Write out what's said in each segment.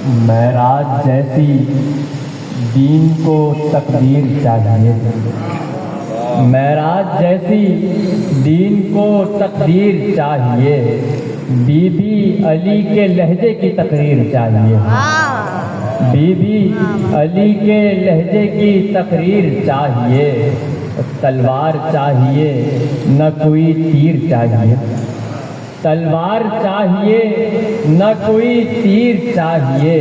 معراج جیسی دین کو تقدیر چاہیے، معراج جیسی دین کو تقدیر چاہیے، بی بی علی کے لہجے کی تقریر چاہیے، بی بی علی کے لہجے کی تقریر چاہیے، تلوار چاہیے نہ کوئی تیر چاہیے، تلوار چاہیے نہ کوئی تیر چاہیے،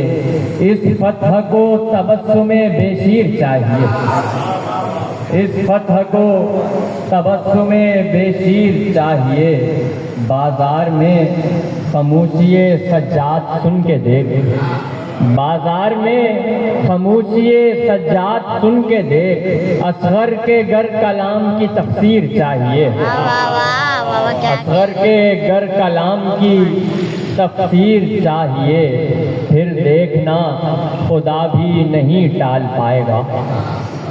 اس فتح کو تبسم بے شیر چاہیے، اس فتح کو تبسم بے شیر چاہیے، بازار میں خاموشی سجاد سن کے دیکھ، بازار میں خاموشی سجاد سن کے دیکھ، اصغر کے گر کلام کی تفسیر چاہیے، اصغر کے گر کلام کی تفسیر چاہیے، پھر دیکھنا خدا بھی نہیں ٹال پائے گا،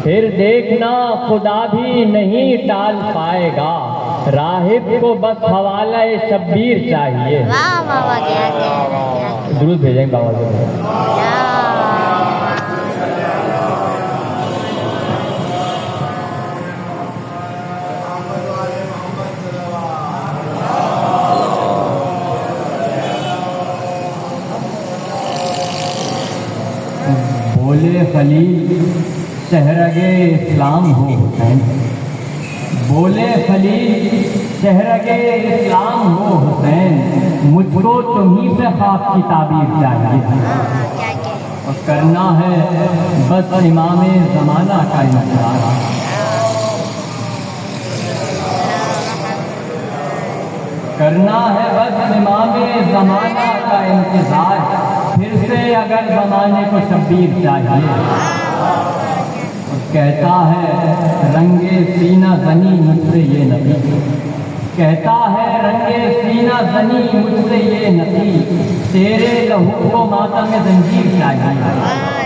پھر دیکھنا خدا بھی نہیں ٹال پائے گا، راہب کو بس حوالہ شبیر چاہیے۔ درود بھیجیں بابا جی۔ بولے خلیل شہرگ اسلام ہو حسین، بولے خلیل شہرگ اسلام ہو حسین، مجھ کو تمہیں سے خواب کی تعبیر چاہیے، اور کرنا ہے بس امام زمانہ کا انتظار، کرنا ہے بس امام زمانہ کا انتظار، پھر سے اگر زمانے کو شبیر چاہیے، کہتا ہے رنگ سینہ زنی مجھ سے یہ نبی، کہتا ہے رنگ سینہ زنی مجھ سے یہ نبی، تیرے لہو کو ماتم زنجیر چاہیے۔